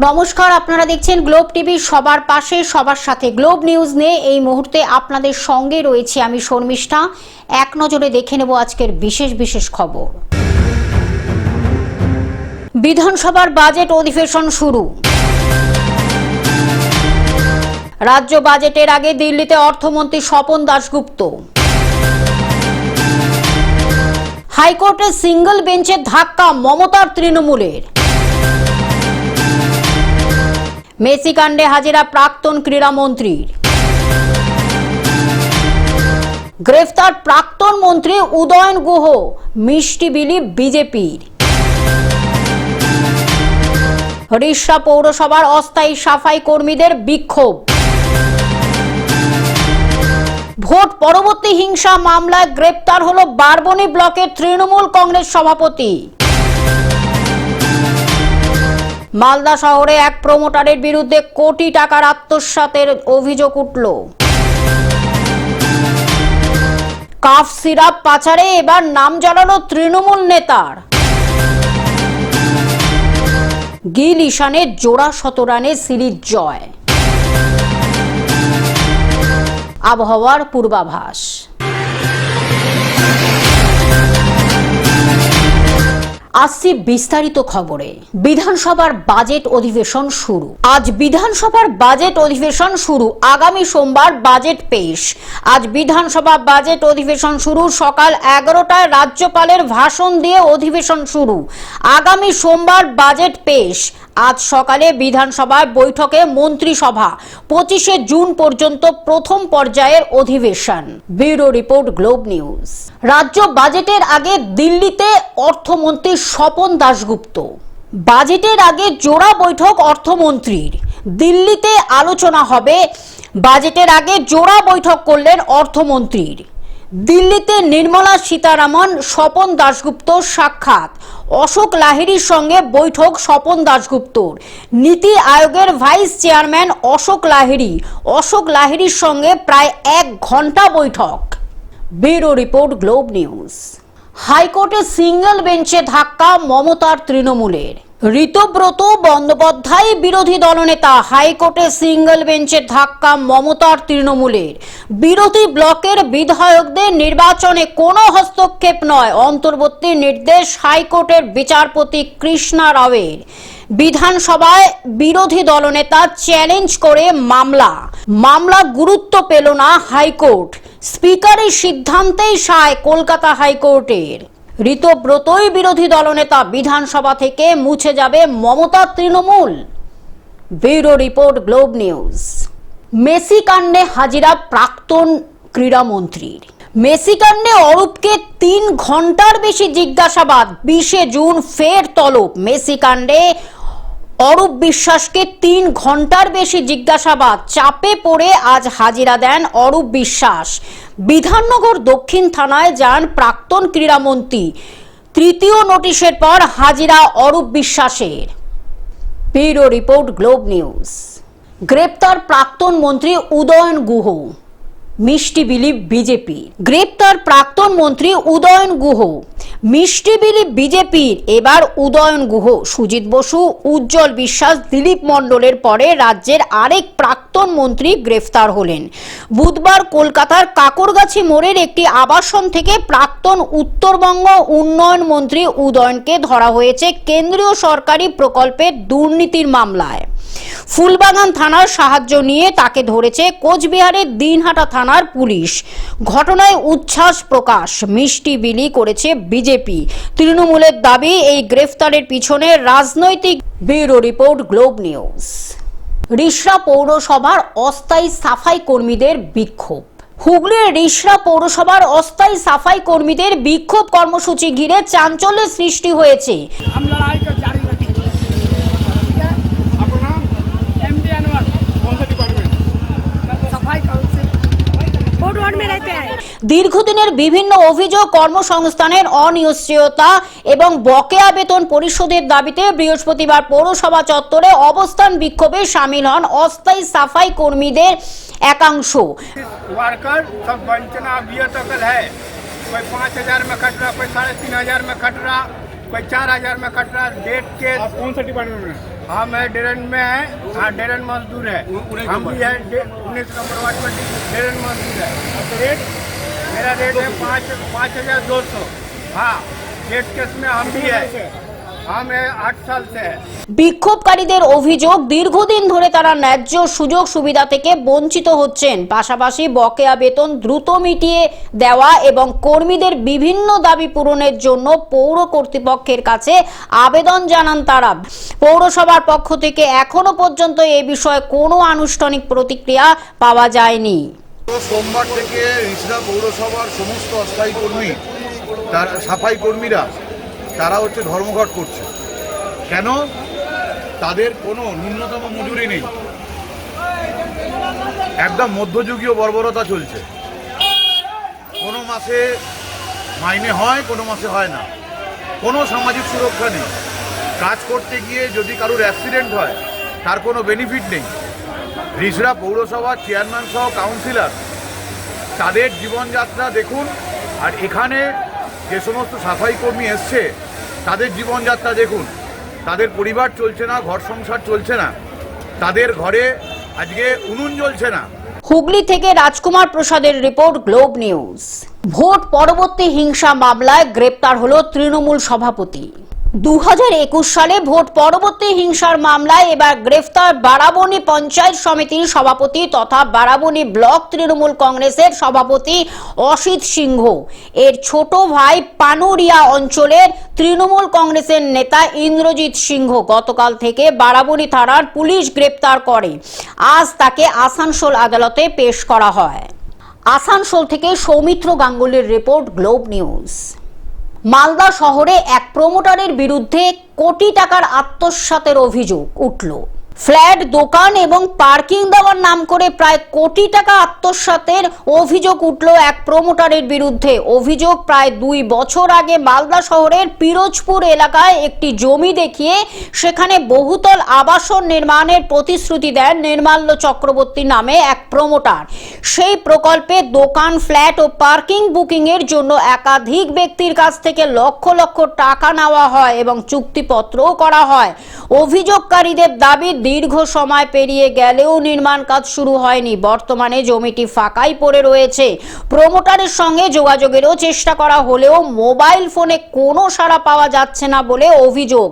নমস্কার, আপনারা দেখছেন গ্লোব টিভি। সবার পাশে সবার সাথে গ্লোব নিউজ নিয়ে এই মুহূর্তে আপনাদের সঙ্গে রয়েছে আমি শর্মিষ্ঠা। এক নজরে দেখে নেব আজকের বিশেষ খবর। বিধানসভার বাজেট অধিবেশন শুরু। রাজ্য বাজেটের আগে দিল্লিতে অর্থমন্ত্রী স্বপন দাশগুপ্ত। হাইকোর্টের সিঙ্গল বেঞ্চে ধাক্কা মমতার তৃণমূলের। মেসি কাণ্ডে হাজিরা প্রাক্তন ক্রীড়ামন্ত্রীর। গ্রেফতার প্রাক্তন মন্ত্রী উদয়ন গুহ, মিষ্টি বিলি বিজেপির। রিষড়া পৌরসভার অস্থায়ী সাফাই কর্মীদের বিক্ষোভ। ভোট পরবর্তী হিংসা মামলায় গ্রেপ্তার হলো বারবনী ব্লকের তৃণমূল কংগ্রেস সভাপতি। মালদা শহরে এক প্রমোটারের বিরুদ্ধে কোটি টাকার আত্মসাতের অভিযোগ উঠল। কাফ সিরাপ পাচারে এবার নাম জানালো তৃণমূল নেতার। গিল ঈশানের জোড়া শতরানে সিরিজ জয়। আবহাওয়ার পূর্বাভাস। আসছি বিস্তারিত খবরে। বিধানসভার বাজেট অধিবেশন শুরু। আজ বিধানসভার বাজেট অধিবেশন শুরু। আগামী সোমবার বাজেট পেশ। আজ বিধানসভা বাজেট অধিবেশন শুরু। সকাল 11টায় রাজ্যপালের ভাষণ দিয়ে অধিবেশন শুরু। আগামী সোমবার বাজেট পেশ। আজ সকালে বিধানসভায় বৈঠকে মন্ত্রিসভা। 25শে জুন পর্যন্ত প্রথম পর্যায়ের অধিবেশন। Bureau report, Globe news. রাজ্য বাজেটের আগে দিল্লিতে অর্থমন্ত্রী স্বপন দাশগুপ্ত। বাজেটের আগে জোড়া বৈঠক অর্থমন্ত্রীর। দিল্লিতে আলোচনা হবে। বাজেটের আগে জোড়া বৈঠক করলেন অর্থমন্ত্রীর। দিল্লিতে নির্মলা সীতারামন, স্বপন দাশগুপ্ত সাক্ষাৎ। অশোক লাহিড়ির সঙ্গে বৈঠক স্বপন দাশগুপ্তর। নীতি আয়োগের ভাইস চেয়ারম্যান অশোক লাহিড়ির সঙ্গে প্রায় 1 ঘন্টা বৈঠক। Bureau report, Globe news. হাইকোর্টে সিঙ্গল বেঞ্চে ধাক্কা মমতার তৃণমূলের। ঋতব্রত বন্দ্যোপাধ্যায় বিরোধী দলনেতা। হাইকোর্টে সিঙ্গল বেঞ্চে ধাক্কা মমতার তৃণমূলের। বিরোধী ব্লকের বিধায়কদের নির্বাচনে কোনো হস্তক্ষেপ নয়, অন্তর্বর্তী নির্দেশ হাইকোর্টের বিচারপতি কৃষ্ণা রাওয়ের। বিধানসভায় বিরোধী দলনেতা চ্যালেঞ্জ করে মামলা গুরুত্ব পেল না হাইকোর্ট। স্পিকারের সিদ্ধান্তেই সায় কলকাতা হাইকোর্টের। ঋতব্রতই বিরোধী দলনেতা। বিধানসভা থেকে মুছে যাবে মমতার Trinamool. Bureau report, Globe news. Messi কাণ্ডে হাজিরা প্রাক্তন ক্রীড়ামন্ত্রীর। মেসি কাণ্ডে অরূপকে 3 ঘন্টার বেশি জিজ্ঞাসাবাদ। 20শে জুন ফের তলব। মেসি কাণ্ডে অরূপ বিশ্বাসকে 3 ঘন্টার বেশি জিজ্ঞাসাবাদ। চাপে পড়ে আজ হাজিরা দেন অরূপ বিশ্বাস। বিধাননগর দক্ষিণ থানায় যান প্রাক্তন ক্রীড়ামন্ত্রী। তৃতীয় নোটিশের পর হাজিরা অরূপ বিশ্বাসের। Bureau report, Globe news. গ্রেপ্তার প্রাক্তন মন্ত্রী উদয়ন গুহ, মিষ্টি বিলি বিজেপি। গ্রেপ্তার প্রাক্তন মন্ত্রী উদয়ন গুহ, মিষ্টি বিলি বিজেপির। এবার উদয়ন গুহ, সুজিত বসু, উজ্জ্বল বিশ্বাস, দিলীপ মণ্ডলের পরে রাজ্যের আরেক প্রাক্তন মন্ত্রী গ্রেফতার হলেন। বুধবার কলকাতার কাকরগাছি মোড়ের একটি আবাসন থেকে প্রাক্তন উত্তরবঙ্গ উন্নয়ন মন্ত্রী উদয়নকে ধরা হয়েছে কেন্দ্রীয় সরকারি প্রকল্পের দুর্নীতির মামলায়। ফুলবাগান থানার সাহায্য নিয়ে তাকে ধরেছে কোচবিহারের দিনহাটা থানার পুলিশ। ঘটনায় উচ্ছ্বাস প্রকাশ। মিষ্টি বিলি করেছে বিজেপি। তৃণমূলের দাবি এই গ্রেফতারের পিছনে রাজনৈতিক। Bureau report, Globe news. Rishra পৌরসভার অস্থায়ী সাফাই কর্মীদের বিক্ষোভ। হুগলির রিষড়া পৌরসভার অস্থায়ী সাফাই কর্মীদের বিক্ষোভ কর্মসূচি ঘিরে চাঞ্চল্যের সৃষ্টি হয়েছে। দীর্ঘদিনের বিভিন্ন অভিযোগ, কর্মসংস্থানের অনিশ্চয়তা এবং বকেয়া বেতন পরিশোধের দাবিতে বৃহস্পতিবার পৌরসভা চত্বরে অবস্থান বিক্ষোভে সামিল হন অস্থায়ী সাফাই কর্মীদের একাংশ। कोई 5,000 में कट रहा, कोई 3,500 में कट रहा, कोई 4,000 में कट रहा। डेट के कौन सा डिपार्टमेंट में? हम है डेरन में है, हाँ डेरन मजदूर है, हम भी है 19 नंबर वार्ड में डेरन मजदूर है। रेट मेरा रेट है 5,200। हाँ डेट केस में हम भी है, हम है 8 साल से है। বিক্ষোভকারীদের অভিযোগ দীর্ঘদিন ধরে তারা ন্যায্য সুযোগ সুবিধা থেকে বঞ্চিত হচ্ছেন, পাশাপাশি বকেয়া বেতন দ্রুত মিটিয়ে দেওয়া এবং কর্মীদের বিভিন্ন দাবি পূরণের জন্য পৌর কর্তৃপক্ষের কাছে আবেদন জানান তারা। পৌরসভার পক্ষ থেকে এখনো পর্যন্ত এই বিষয়ে কোনো আনুষ্ঠানিক প্রতিক্রিয়া পাওয়া যায়নি। সোমবার থেকে রিষড়া পৌরসভার সমস্ত অস্থায়ী কর্মী, সাফাই কর্মীরা তারা ধর্মঘট করছে। কেন? তাদের কোনো ন্যূনতম মজুরি নেই, একদম মধ্যযুগীয় বর্বরতা চলছে। কোনো মাসে মাইনে হয়, কোনো মাসে হয় না, কোনো সামাজিক সুরক্ষা নেই। কাজ করতে গিয়ে যদি কারোর অ্যাক্সিডেন্ট হয় তার কোনো বেনিফিট নেই। রিষড়া পৌরসভার চেয়ারম্যান সহ কাউন্সিলর তাদের জীবনযাত্রা দেখুন, আর এখানে যে সমস্ত সাফাই কর্মী এসছে তাদের জীবনযাত্রা দেখুন। তাদের পরিবার চলছে না, ঘর সংসার চলছে না, তাদের ঘরে আজকে উনুন জ্বলছে না। হুগলি থেকে রাজকুমার প্রসাদের রিপোর্ট, গ্লোব নিউজ। ভোট পরবর্তী হিংসা মামলায় গ্রেপ্তার হলো তৃণমূল সভাপতি। 2021 সালে ভোট পরবর্তী হিংসার মামলায় এবার গ্রেফতার বারাবণী পঞ্চায়েত সমিতির সভাপতি তথা বারাবণী ব্লক তৃণমূল কংগ্রেসের সভাপতি অসিত সিংহ। এর ছোট ভাই পানুরিয়া অঞ্চলের তৃণমূল কংগ্রেসের নেতা ইন্দ্রজিৎ সিংহ গতকাল থেকে বারাবণী থানার পুলিশ গ্রেপ্তার করে। আজ তাকে আসানসোল আদালতে পেশ করা হয়। আসানসোল থেকে সৌমিত্র গাঙ্গুলির রিপোর্ট, গ্লোব নিউজ। মালদা শহরে এক প্রমোটারের বিরুদ্ধে কোটি টাকার আত্মসাতের অভিযোগ উঠল। ফ্ল্যাট, দোকান এবং পার্কিং দেওয়ার নাম করে প্রায় কোটি টাকা আত্মসাতের অভিযোগ উঠল এক প্রমোটারের বিরুদ্ধে। অভিযোগ, প্রায় 2 বছর আগে মালদা শহরের পিরোজপুর এলাকায় একটি জমি দেখিয়ে সেখানে বহুতল আবাসন নির্মাণের প্রতিশ্রুতি দেন নির্মাল্য চক্রবর্তী নামে এক প্রমোটার। সেই প্রকল্পে দোকান, ফ্ল্যাট ও পার্কিং বুকিং এর জন্য একাধিক ব্যক্তির কাছ থেকে লক্ষ লক্ষ টাকা নেওয়া হয় এবং চুক্তিপত্রও করা হয়। অভিযোগকারীদের দাবি, দীর্ঘ সময় পেরিয়ে গেলেও নির্মাণ কাজ শুরু হয়নি। বর্তমানে জমিটি ফাঁকাই পড়ে রয়েছে। প্রমোটারের সঙ্গে যোগাযোগেরও চেষ্টা করা হলেও মোবাইল ফোনে কোনো সাড়া পাওয়া যাচ্ছে না বলে অভিযোগ।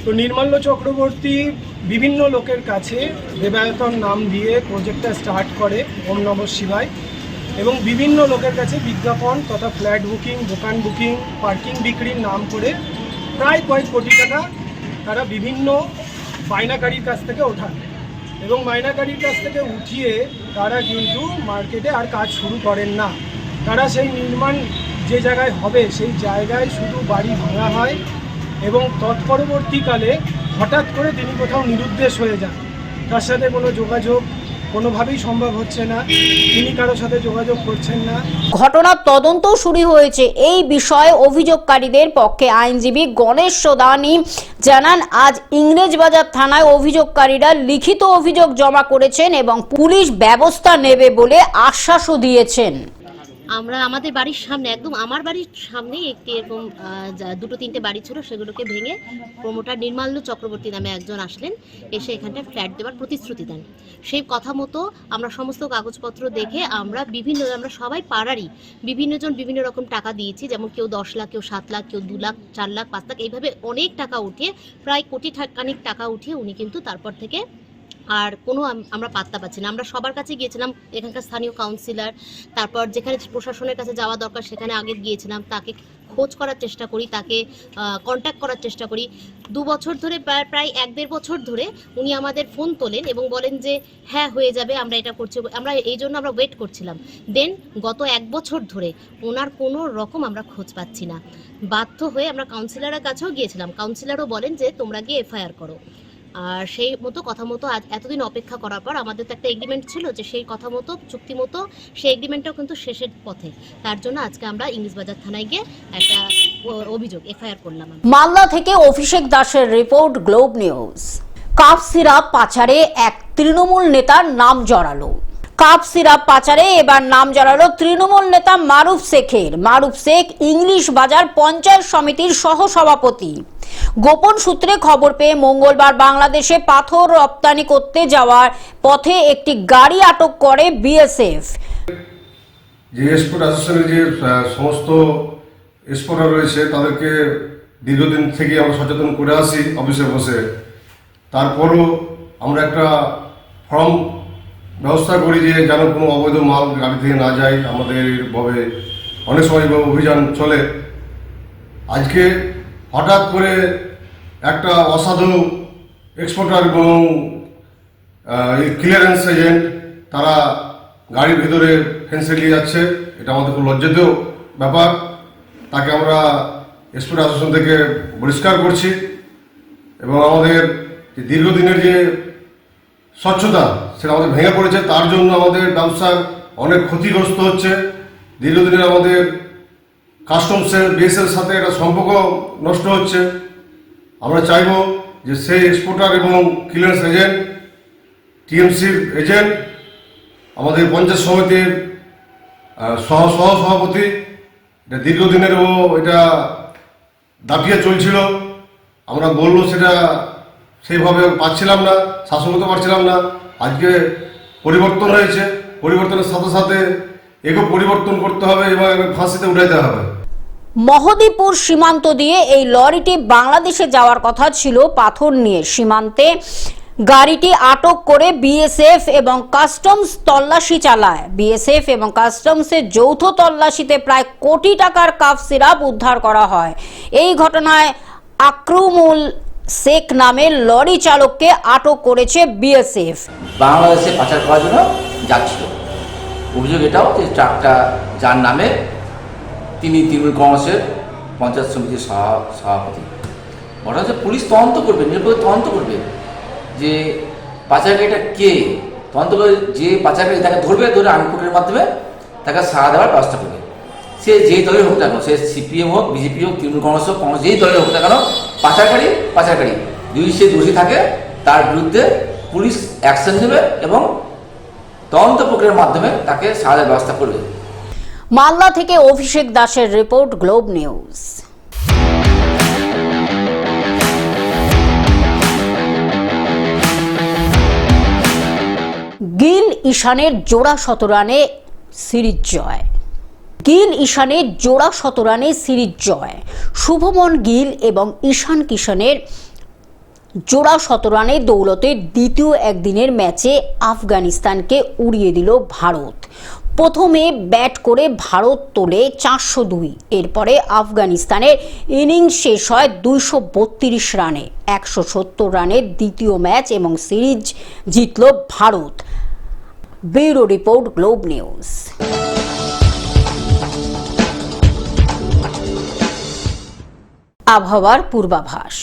তো নির্মাল্য চক্রবর্তী বিভিন্ন লোকের কাছে দেবায়তন নাম দিয়ে প্রজেক্টটা স্টার্ট করে, ওম নমঃ শিবায়, এবং বিভিন্ন লোকের কাছে বিজ্ঞাপন তথা ফ্ল্যাট বুকিং, দোকান বুকিং, পার্কিং বিক্রির নাম করে প্রায় কয়েক কোটি টাকা তারা বিভিন্ন মাইনাকারীর কাছ থেকে ওঠান এবং মাইনাকারীর কাছ থেকে উঠিয়ে তারা কিন্তু মার্কেটে আর কাজ শুরু করেন না। তারা সেই নির্মাণ যে জায়গায় হবে সেই জায়গায় শুধু বাড়ি ভাঙা হয় এবং তৎপরবর্তীকালে হঠাৎ করে তিনি কোথাও নিরুদ্দেশ হয়ে যান। তার সাথে কোনো যোগাযোগ কোনোভাবেই সম্ভব হচ্ছে না, তিনি কারোর সাথে যোগাযোগ করছেন না। ঘটনার তদন্ত শুরু হয়েছে। এই বিষয়ে অভিযোগকারীদের পক্ষে আইনজীবী গণেশ সোদানি জানান, আজ ইংরেজবাজার থানায় অভিযোগকারীরা লিখিত অভিযোগ জমা করেছেন এবং পুলিশ ব্যবস্থা নেবে বলে আশ্বাসও দিয়েছেন। আমরা আমাদের বাড়ির সামনে, একদম আমার বাড়ির সামনেই একটি এরকম 2-3টে বাড়ি ছিল, সেগুলোকে ভেঙে প্রমোটার নির্মাল্য চক্রবর্তী নামে একজন আসলেন, এসে এখানটায় ফ্ল্যাট দেওয়ার প্রতিশ্রুতি দেন। সেই কথা মতো আমরা সমস্ত কাগজপত্র দেখে আমরা সবাই পাড়ারই বিভিন্নজন বিভিন্ন রকম টাকা দিয়েছি, যেমন কেউ 10 লাখ, কেউ 7 লাখ, কেউ 2 লাখ, 4 লাখ, 5 লাখ, এইভাবে অনেক টাকা উঠিয়ে প্রায় কোটি খানিক টাকা উঠিয়ে উনি কিন্তু তারপর থেকে আর কোনো আমরা পাত্তা পাচ্ছি না। আমরা সবার কাছে গিয়েছিলাম, এখানকার স্থানীয় কাউন্সিলর, তারপর যেখানে প্রশাসনের কাছে যাওয়া দরকার সেখানে আগে গিয়েছিলাম, তাকে খোঁজ করার চেষ্টা করি, তাকে কন্ট্যাক্ট করার চেষ্টা করি। 2 বছর ধরে, প্রায় 1-1.5 বছর ধরে উনি আমাদের ফোন তোলেন এবং বলেন যে হ্যাঁ হয়ে যাবে, আমরা এটা করছি। আমরা এই জন্য আমরা ওয়েট করছিলাম। দেন গত 1 বছর ধরে ওনার কোনো রকম আমরা খোঁজ পাচ্ছি না। বাধ্য হয়ে আমরা কাউন্সিলরের কাছেও গিয়েছিলাম, কাউন্সিলরও বলেন যে তোমরা গিয়ে এফআইআর করো। আর সেই মতো কথা মতো আজ এতদিন অপেক্ষা করার পর আমাদের তো একটা এগ্রিমেন্ট ছিল, যে সেই কথা মতো চুক্তি মতো সেই এগ্রিমেন্টটাও কিন্তু শেষের পথে। তার জন্য আজকে আমরা ইংরেজবাজার থানায় গিয়ে একটা অভিযোগ এফআইআর করলাম। মালদা থেকে অভিষেক দাসের report, Globe News. Cough syrup পাচারে এক তৃণমূল নেতার নাম জড়ালো। কাপ সিরাপ পাচারে এবার নাম জড়ালো তৃণমূল নেতা মারুফ শেখের। মারুফ শেখ ইংলিশ বাজার পঞ্চায়েত সমিতির সহসভাপতি। গোপন সূত্রে খবর পেয়ে মঙ্গলবার বাংলাদেশে পাথর রপ্তানি করতে যাওয়ার পথে একটি গাড়ি আটক করে বিএসএফ। যে এক্সপোর্ট অ্যাসোসিয়েশনের যে সমস্ত এক্সপোর্টার রয়েছে তাদেরকে দীর্ঘদিন থেকে আমরা সচেতন করে আসি অফিসে বসে। তারপরও আমরা একটা ফর্ম ব্যবস্থা করি যে যেন কোনো অবৈধ মাল গাড়ি থেকে না যায়। আমাদের ভাবে অনেক সময় অভিযান চলে। আজকে হঠাৎ করে একটা অসাধু এক্সপোর্টার এবং ক্লিয়ারেন্স এজেন্ট তারা গাড়ির ভিতরে ফেন্সে নিয়ে যাচ্ছে। এটা আমাদের খুব লজ্জিত ব্যাপার। তাকে আমরা এক্সপোর্ট অ্যাসোসিয়েশন থেকে বহিষ্কার করছি এবং আমাদের যে দীর্ঘদিনের যে স্বচ্ছতা সেটা আমাদের ভেঙে পড়েছে। তার জন্য আমাদের ব্যবসার অনেক ক্ষতিগ্রস্ত হচ্ছে। দীর্ঘদিনের আমাদের কাস্টমসের বিএসএর সাথে একটা সম্পর্ক নষ্ট হচ্ছে। আমরা চাইব যে সেই এক্সপোর্টার এবং ক্লিয়ারেন্স এজেন্ট, টিএমসির এজেন্ট, আমাদের পঞ্চায়েত সমিতির সহসভাপতি, এটা দীর্ঘদিনের ও এটা দাপিয়ে চলছিল। আমরা বললো সেটা সেইভাবে পাচ্ছিলাম না, শাসন করতে পারছিলাম না। আজকে পরিবর্তন হয়েছে, পরিবর্তনের সাথে সাথে এগো পরিবর্তন করতে হবে এবং ফাঁসিতে উঠাইতে হবে। মহদীপুর সীমান্ত দিয়ে এই লরিটি বাংলাদেশে যাওয়ার কথা ছিল পাথর নিয়ে। সীমান্তে গাড়িটি আটক করে বিএসএফ এবং কাস্টমস তল্লাশি চালায়। বিএসএফ এবং কাস্টমসের যৌথ তল্লাশিতে প্রায় কোটি টাকার কাপ সিরাপ উদ্ধার করা হয়। এই ঘটনায় আকরুমুল শেখ নামের লরি চালককে আটক করেছে বিএসএফ। বাংলাদেশে পাচার করার জন্য যাচ্ছিল। অভিযোগ এটাও যে ট্রাকটা যার নামে, তিনি তৃণমূল কংগ্রেসের পঞ্চায়েত সমিতির সভাপতি। ওটা হচ্ছে পুলিশ তদন্ত করবে, নিরপেক্ষ তদন্ত করবে যে পাচারকারীটা কে। তদন্ত করে যে পাচারকারী তাকে ধরবে, ধরে আইনকোর্টের মাধ্যমে তাকে সাড়া দেওয়ার ব্যবস্থা করবে। সে যেই দলের হোক না কেন, সে সিপিএম হোক, বিজেপি হোক, তৃণমূল কংগ্রেস হোক, কংগ্রেস যেই দলের হোক না কেন, পাচারকারী যদি সে দোষী থাকে তার বিরুদ্ধে পুলিশ অ্যাকশন নেবে এবং তদন্ত প্রক্রিয়ার মাধ্যমে তাকে সাড়া দেওয়ার ব্যবস্থা করবে। মালদা থেকে অভিষেক দাসের রিপোর্ট, গ্লোব নিউজ। গিল ঈশানের জোড়া শতরানে সিরিজ জয়। গিল ঈশানের জোড়া শতরানে সিরিজ জয়। শুভমন গিল এবং ঈশান কিষানের জোড়া শতরানে দৌলতে দ্বিতীয় একদিনের ম্যাচে আফগানিস্তানকে উড়িয়ে দিল ভারত। প্রথমে ব্যাট করে ভারত তোলে 402। এরপরে আফগানিস্তানের ইনিংস শেষ হয় 232 রানে। 170 রানের দ্বিতীয় ম্যাচ এবং সিরিজ জিতল Bharat. Bureau report, Globe news. আবহাওয়ার পূর্বাভাস।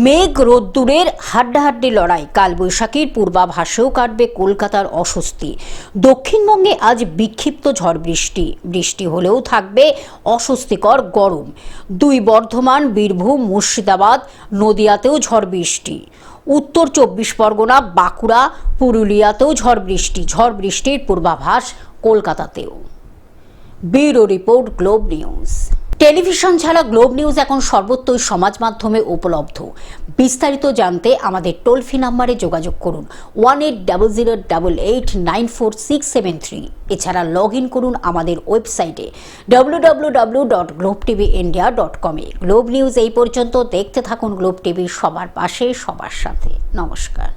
মেঘ রোদ্দুরের হাড্ডাহাড্ডি লড়াই। কালবৈশাখীর পূর্বাভাসেও কাটবে কলকাতার অস্বস্তি। দক্ষিণবঙ্গে আজ বিক্ষিপ্ত ঝড় বৃষ্টি হলেও থাকবে অস্বস্তিকর গরম। বর্ধমান, বীরভূম, মুর্শিদাবাদ, নদিয়াতেও ঝড় বৃষ্টি। উত্তর 24 পরগনা, বাঁকুড়া, পুরুলিয়াতেও ঝড় বৃষ্টির পূর্বাভাস কলকাতাতেও। Bureau report, Globe news. Television ছাড়া গ্লোব নিউজ এখন সর্বত্রই সমাজ মাধ্যমে উপলব্ধ। বিস্তারিত জানতে আমাদের টোল ফ্রি নম্বরে যোগাযোগ করুন 18008894,673। এছাড়া লগ ইন করুন আমাদের ওয়েবসাইটে www.globtvindia.com। গ্লোব নিউজ এই পর্যন্ত। দেখতে থাকুন গ্লোব টিভি, সবার পাশে সবার সাথে। নমস্কার।